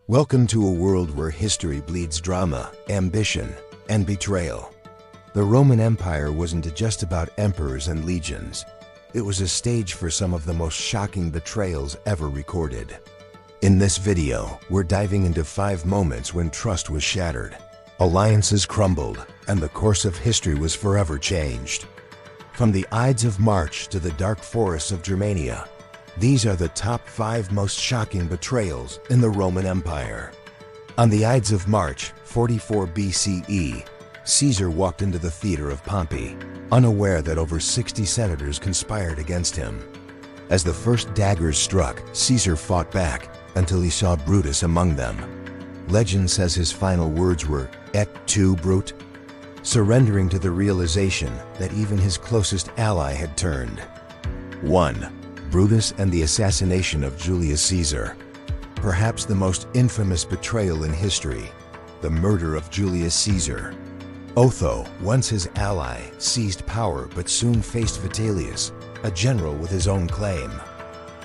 Welcome to a world where history bleeds drama, ambition, and betrayal. The Roman Empire wasn't just about emperors and legions. It was a stage for some of the most shocking betrayals ever recorded. In this video, we're diving into 5 moments when trust was shattered, alliances crumbled, and the course of history was forever changed. From the Ides of March to the dark forests of Germania, these are the top 5 most shocking betrayals in the Roman Empire. On the Ides of March, 44 BCE, Caesar walked into the theater of Pompey, unaware that over 60 senators conspired against him. As the first daggers struck, Caesar fought back until he saw Brutus among them. Legend says his final words were, "Et tu, Brute?" surrendering to the realization that even his closest ally had turned. 1. Brutus and the assassination of Julius Caesar. Perhaps the most infamous betrayal in history, the murder of Julius Caesar. Otho, once his ally, seized power but soon faced Vitellius, a general with his own claim.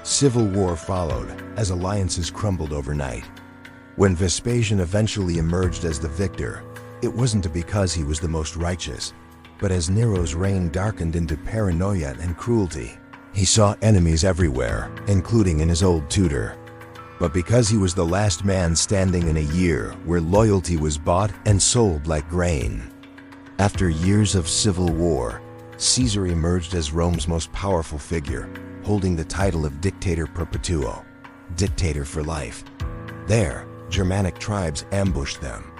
Civil war followed as alliances crumbled overnight. When Vespasian eventually emerged as the victor, it wasn't because he was the most righteous, but as Nero's reign darkened into paranoia and cruelty. He saw enemies everywhere, including in his old tutor. But because he was the last man standing in a year where loyalty was bought and sold like grain. After years of civil war, Caesar emerged as Rome's most powerful figure, holding the title of Dictator Perpetuo, dictator for life. There, Germanic tribes ambushed them.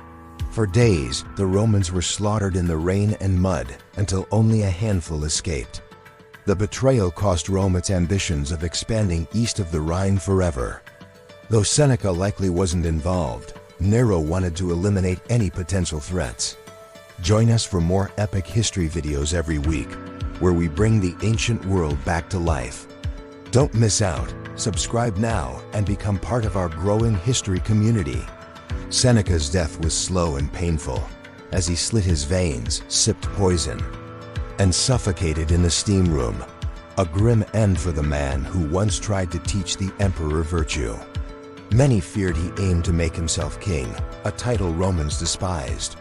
For days, the Romans were slaughtered in the rain and mud until only a handful escaped. The betrayal cost Rome its ambitions of expanding east of the Rhine forever. Though Seneca likely wasn't involved, Nero wanted to eliminate any potential threats. Join us for more epic history videos every week, where we bring the ancient world back to life. Don't miss out. Subscribe now and become part of our growing history community. Seneca's death was slow and painful, as he slit his veins, sipped poison, and suffocated in the steam room, a grim end for the man who once tried to teach the emperor virtue. Many feared he aimed to make himself king, a title Romans despised.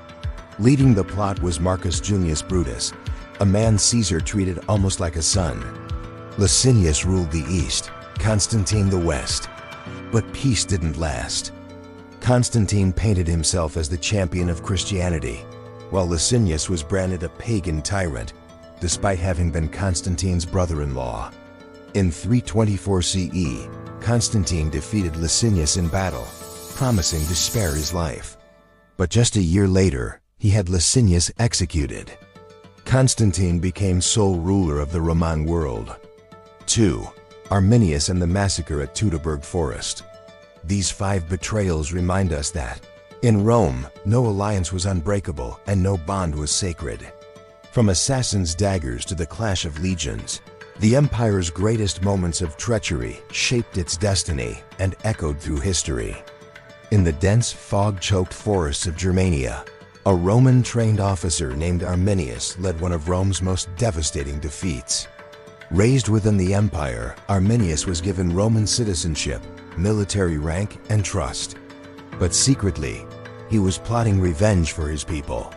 Leading the plot was Marcus Junius Brutus, a man Caesar treated almost like a son. Licinius ruled the east, Constantine the west. But peace didn't last. Constantine painted himself as the champion of Christianity, while Licinius was branded a pagan tyrant, despite having been Constantine's brother-in-law. In 324 CE, Constantine defeated Licinius in battle, promising to spare his life. But just a year later, he had Licinius executed. Constantine became sole ruler of the Roman world. 2. Arminius and the massacre at Teutoburg Forest. These 5 betrayals remind us that, in Rome, no alliance was unbreakable and no bond was sacred. From assassins' daggers to the clash of legions, the empire's greatest moments of treachery shaped its destiny and echoed through history. In the dense, fog-choked forests of Germania, a Roman-trained officer named Arminius led one of Rome's most devastating defeats. Raised within the empire, Arminius was given Roman citizenship, military rank, and trust. But secretly, he was plotting revenge for his people.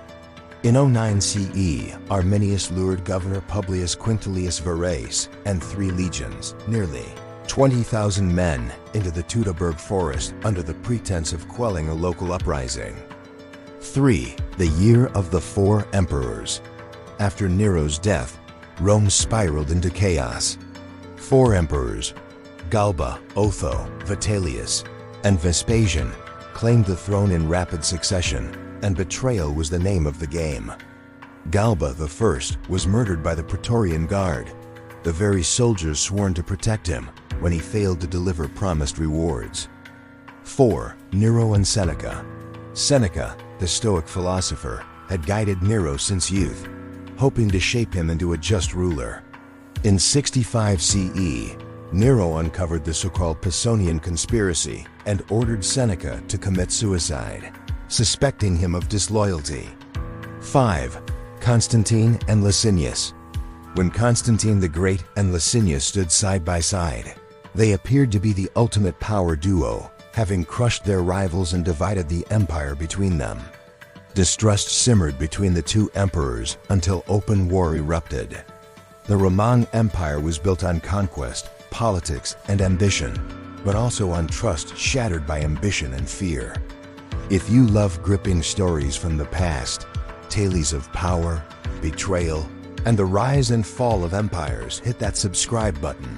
In 09 CE, Arminius lured Governor Publius Quintilius Varus and 3 legions, nearly 20,000 men, into the Teutoburg Forest under the pretense of quelling a local uprising. 3. The Year of the 4 Emperors. After Nero's death, Rome spiraled into chaos. 4 emperors, Galba, Otho, Vitellius, and Vespasian, claimed the throne in rapid succession, and betrayal was the name of the game. Galba I was murdered by the Praetorian Guard, the very soldiers sworn to protect him when he failed to deliver promised rewards. 4. Nero and Seneca. Seneca, the Stoic philosopher, had guided Nero since youth, hoping to shape him into a just ruler. In 65 CE, Nero uncovered the so-called Pisonian conspiracy and ordered Seneca to commit suicide, suspecting him of disloyalty. 5. Constantine and Licinius. When Constantine the Great and Licinius stood side by side, they appeared to be the ultimate power duo, having crushed their rivals and divided the empire between them. Distrust simmered between the two emperors until open war erupted. The Roman Empire was built on conquest, politics, and ambition, but also on trust shattered by ambition and fear. If you love gripping stories from the past, tales of power, betrayal, and the rise and fall of empires, hit that subscribe button